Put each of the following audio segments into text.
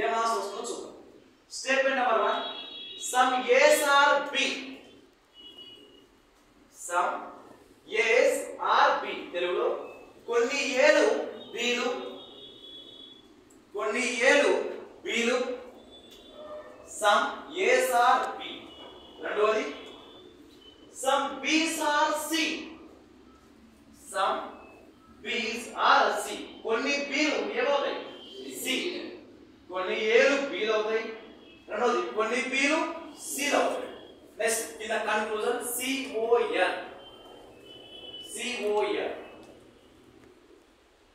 ఏం ఆన్సర్ వస్తుందో చూద్దాం. Statement number 1, some A's are B. Some A's are B, తెలుగులో కొన్ని ఏలు బిలు, కొన్ని ఏలు బిలు. Some A's are B. రెండోది some B's are C. Some B's are C, కొన్ని బిలు ఏమవుతాయి సి, కొన్ని ఏలు బిలు అవుతాయి. రెండోది కొన్ని బిలు సిలు అవుతాయి. Next in the conclusion C O N. C O N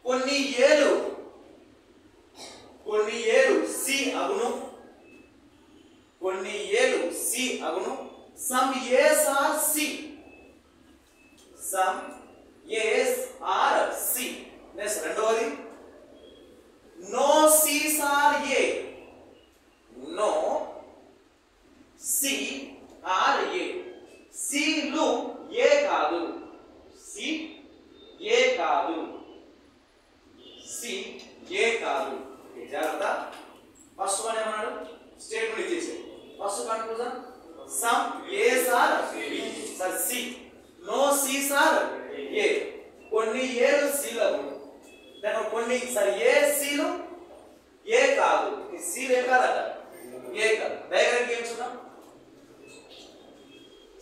కొన్ని ఏలు సి అగును, కొన్ని ఏలు సి అగును. Some A's are C. Some A's are C. Next రెండోది no C's are A. No C are A. సిలు ఏ కాదు, సి ఏ కాదు, సి ఏ కాదు. జాగ్రత్త. ఫస్ట్ వన్ ఏమన్నాడు, స్టేట్మెంట్ ఇచ్చేసి first conclusion some A's are B sir C, no C's are A. కొన్ని ఏలు సీలు, దాని కొన్ని సర్ ఏ సీలు ఏ కాదు. ఈ సీలు ఏ కాదట, ఏ కాదు. డయాగ్రామ్ ఏం చూద్దాం.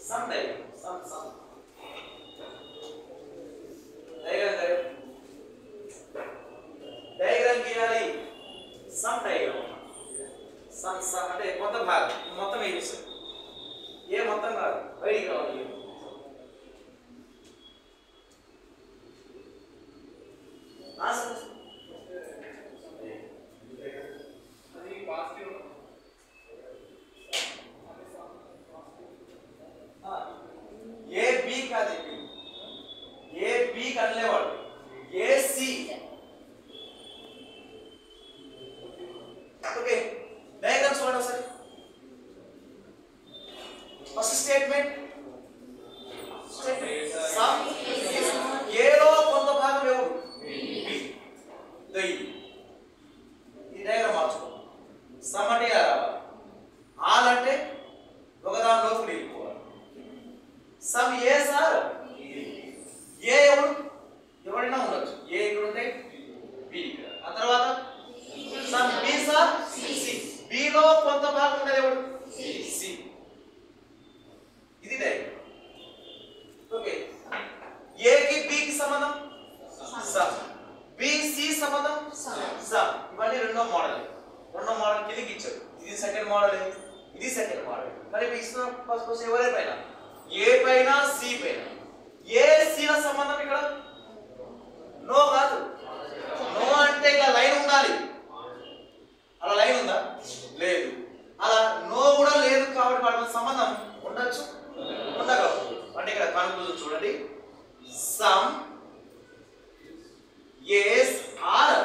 సమ్ డయాగ్రామ్, సమ్ డయాగ్రామ్ గీయాలి. సమ్ డయాగ్రామ్, సమ్ అంటే కొంత భాగం, మొత్తం ఏం చేస్తారు, ఏ మొత్తం కాదు, బయటికి రావాలి. ఏ బి కాదు, ఏ బి కనలేవాడు, ఏ సి. ఓకే, డయాగ్రామ్ చూడండి ఒకసారి. ఫస్ట్ స్టేట్మెంట్ సమ్ ఏలో కొంత భాగం ఎవరు బి. ఈ డయాగ్రామ్ మార్చుకో. సమ్ అంటే ఇలా రావాలి, ఆల్ అంటే ఒకదానిలోకి వెళ్ళిపోవాలి. సమ్ ఏస్ ఆర్ ఏ ఎవరు, ఎవరైనా ఉండొచ్చు, ఏ ఇక్కడ ఉంటే బి ఇక్కడ. ఆ తర్వాత some B's are C, below కొంత భాగం ఉండేది ఎవరు సి. ఇది డయాగ్రామ్. ఓకే, ఏ కి బి కి సంబంధం సమ్, బి సి సంబంధం సమ్. ఇవన్నీ రెండో మోడల్. రెండో మోడల్ కిందకి ఇచ్చాడు. ఇది సెకండ్ మోడల్, ఇది సెకండ్ మోడల్. మరి ఇస్తున్న ఫస్ట్ ఎవరైనా ఏ పైన సి పైన, ఏ సి ల సంబంధం ఇక్కడ నో కాదు. నో అంటే ఇలా లైన్ ఉండాలి, అలా లైన్ ఉందా లేదు, అలా నో కూడా లేదు. కాబట్టి వాటి సంబంధం ఉండొచ్చు, ఉండకపోవచ్చు. అంటే ఇక్కడ కన్క్లూజన్ చూడండి, సమ్ ఏస్ ఆర్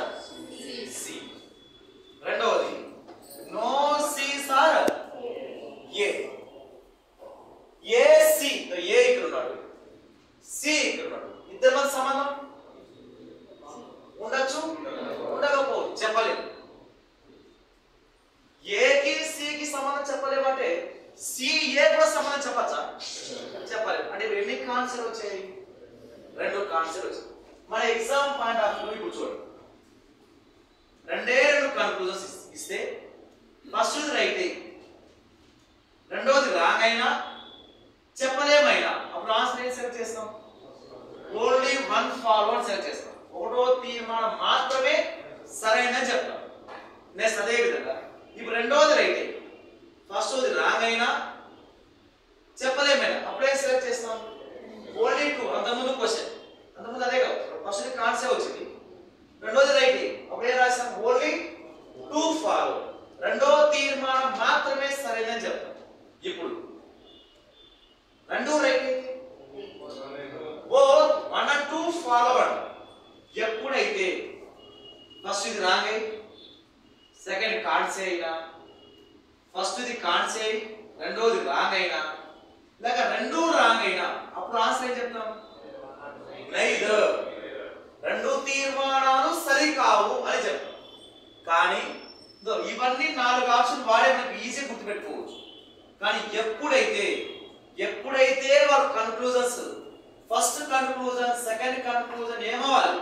సి. రెండవది no C's are A. A C, A ఇక్కడ ఉన్నాడు, సి ఇక్కడ ఉన్నాడు. ఇద్దరి మధ్య సంబంధం ఉండొచ్చు, ఉండకపోవచ్చు, చెప్పలేము. ఏకి సికి సంబంధం చెప్పలేమంటే సి ఏ కూడా సంబంధం చెప్పచ్చా, చెప్పలేము. అంటే ఎన్ని కాన్సెప్ట్ వచ్చాయి, రెండు కాన్సెప్ట్ వచ్చాయి. మన ఎగ్జామ్ పాయింట్ ఆఫ్ వ్యూ ఇప్పుడు చూడండి. రెండు కన్క్లూజన్స్ ఇస్తే ఫస్ట్ రైట్, రెండోది రాంగ్ అయినా చెప్పలేమైనా అప్పుడు ఆన్సర్ ఏం సెలెక్ట్ చేస్తాం, ఓన్లీ వన్ ఫార్వర్డ్ సెలెక్ట్ చేస్తాం. ఒకటో తీర్మానం మాత్రమే సరైనదని చెప్తాం. నెక్స్ట్ అదే విధంగా ఇప్పుడు రెండోది రైట్, ఫస్ట్ది రాంగ్ అయినా చెప్పలేమైనా అప్పుడే సెలెక్ట్ చేస్తాం ఓన్లీ టూ. అంతకుముందు క్వశ్చన్, అంతకుముందు అదే కాదు, ఫస్ట్ కాన్సెప్ట్ వచ్చింది, రెండోది రైట్, అప్పుడే రాసాం ఓన్లీ టూ ఫార్వర్డ్. రెండో తీర్మానం మాత్రమే సరైనదని చెప్తాం. ఇప్పుడు రెండు రైట్ అయితే బోత్ 1 and 2 ఫార్వర్డ్. ఎప్పుడైతే ఫస్ట్ ఇది రాంగ్ అయి సెకండ్ కాన్సే అయినా, ఫస్ట్ ఇది కాన్సే అయి రెండోది రాంగ్ అయినా, లేక రెండు రాంగ్ అయినా అప్పుడు ఆన్సర్ ఏం చెప్తాం, నైదర్. రెండు తీర్మానాలు సరికావు అని చెప్తాం. కానీ ఇవన్నీ 4 ఆప్షన్ వాడే మనకు ఈజీ గుర్తుపెట్టుకోవచ్చు. కానీ ఎప్పుడైతే వారు conclusions first conclusion second conclusion ఏమవ్వాలి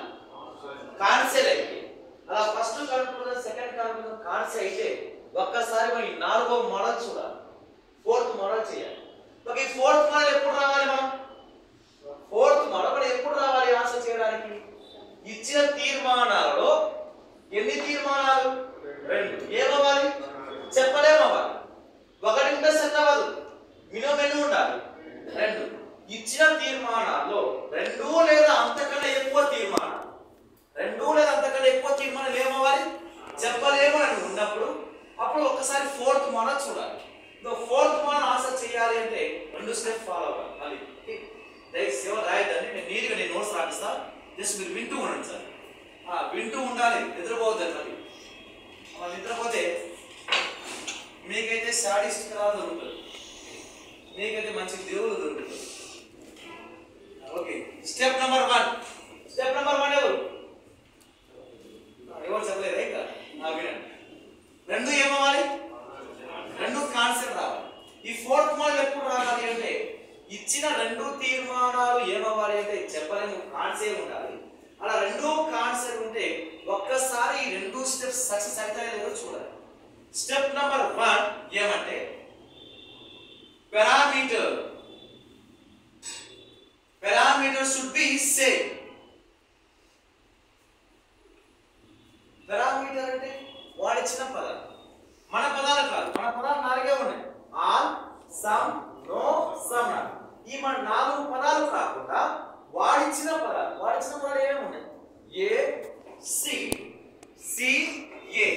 కాన్సెల్ అయితే అలా first conclusion second conclusion cancel అయితే ఒక్కసారి మనం 4వ మోడల్ చూడాలి, 4th మోడల్ చేయాలి. ఓకే, 4th మోడల్ ఎప్పుడు రావాలి? మనం 4th మోడల్ ఎప్పుడు రావాలి ఆన్సర్ చేయడానికి? ఇచ్చిన తీర్మానాలలో ఎన్ని తీర్మానాలు? 2. ఏమవ్వాలి? చెప్పలేమవ్వాలి. 1 ఉంటే సెట్ అవ్వదు, మినిమం ఎన్ని ఉండాలి? 2. ఇచ్చిన తీర్మానాల్లో 2 లేదా అంతకన్నా ఎక్కువ తీర్మానాలు, 2 లేదా అంతకన్నా ఎక్కువ తీర్మానాలు ఏమవ్వాలి? చెప్పలేము అని ఉన్నప్పుడు అప్పుడు ఒకసారి 4th మోడల్ చూడాలి. 4th మోడల్ ఆన్సర్ చేయాలి అంటే 2 స్టెప్ ఫాలో అవ్వాలి. మళ్ళీ దయచేసి రాయదండి, నేను నీట్గా నేను నోట్స్ రాపిస్తాను, జస్ట్ మీరు వింటూ ఉండండి సార్. వింటూ ఉండాలి, నిద్రపోవద్దండి. మళ్ళీ నిద్రపోతే మీకైతే సాడిస్ట్ కదా దొరుకుతుంది, మీకైతే మంచి దేవుడు దొరుకుతుంది. Okay, step number 1. Step number 1 ఎవరు చెప్పలేదా? ఇంకా వినండి. 2 ఏమవ్వాలి? 2 కాన్సెప్ట్ రావాలి. ఈ 4th మోడల్ ఎప్పుడు రావాలి అంటే ఇచ్చిన 2 తీర్మానాలు ఏమవ్వాలి అంటే చెప్పలేము, కాన్సెప్ట్ ఉండాలి. అలా 2 కాన్సెప్ట్ ఉంటే ఒక్కసారి ఈ 2 స్టెప్స్ సక్సెస్ అవుతాయో లేదో చూడాలి. స్టెప్ నెంబర్ 1 ఏమంటే parameter should be same. parameter అంటే వాడిచ్చిన పదాలు, మన పదాలు కాదు. మన పదాలు 4 ఉన్నాయి, ఆల్, సమ్, నో, సమ్. ఈ మన 4 పదాలు కాకుండా వాడిచ్చిన పదాలు ఏమేమి ఉన్నాయి? ఏ, సి, సి, ఏ.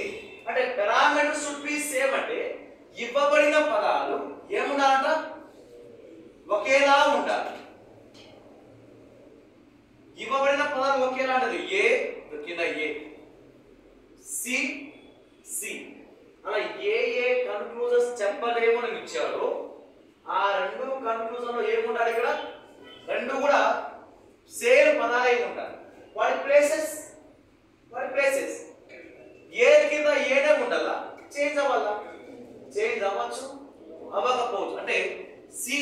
అంటే parameter should be same అంటే ఇవ్వబడిన పదాలు ఏముండాలంట? ఒకేలా ఉండాలి. ఇవ్వబడిన పదాలు ఒకేలా ఉండాలి. ఏ కింద ఏ, సి సి. అలా ఏ కన్క్లూజన్స్ చెప్పలేము అని ఇచ్చాడు. ఆ 2 కన్క్లూజన్ లో ఏముండాలి? ఇక్కడ 2 కూడా సేమ్ పదాలే ఉండాలి. వాటి ప్లేసెస్ ఏ కింద ఏనే ఉండాలా? చేంజ్ అవ్వాలా? చేంజ్ అవ్వచ్చు, అవ్వకపోవచ్చు. అంటే సి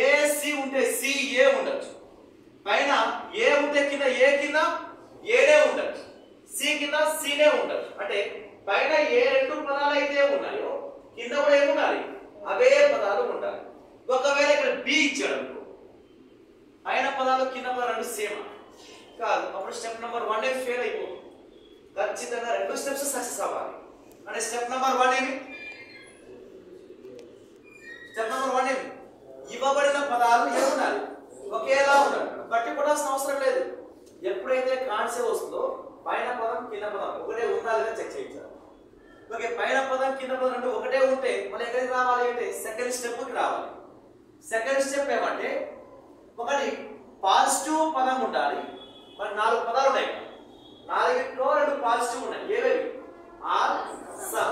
ఏ సి ఉంటే సి ఏ ఉండొచ్చు, పైన ఏ ఉంటే కింద ఏ కింద ఏనే ఉండొచ్చు, సి కింద సినే ఉండొచ్చు. అంటే పైన ఏ 2 పదాలు అయితే ఉన్నాయో కింద కూడా ఏముండాలి? అవే పదాలు ఉండాలి. ఒకవేళ ఇక్కడ బి ఇచ్చాడు అనుకో, పైన పదాలు కింద పదాలు 2 సేమ్ కాదు, అప్పుడు స్టెప్ నెంబర్ 1 ఫెయిల్ అయిపోతుంది. ఖచ్చితంగా 2 స్టెప్స్ సక్సెస్ అవ్వాలి. అంటే స్టెప్ నెంబర్ 1 ఏమి? స్టెప్ నెంబర్ 1 ఏమి? ఇవ్వబడిన పదాలు ఏముండాలి? ఒకేలా ఉండాలి. బట్టి కొట్టాల్సిన అవసరం లేదు. ఎప్పుడైతే కాన్సెప్ట్ వస్తుందో పైన పదం కింద పదం ఒకటే ఉండాలి అని చెక్ చేయించాలి. ఓకే, పైన పదం కింద పదం 2 ఒకటే ఉంటే మళ్ళీ ఎక్కడికి రావాలి అంటే సెకండ్ స్టెప్కి రావాలి. సెకండ్ స్టెప్ ఏమంటే ఒకటి పాజిటివ్ పదం ఉండాలి. మరి 4 పదాలు ఉన్నాయి, 4లో 2 పాజిటివ్ ఉన్నాయి. ఏవేవి? All, some.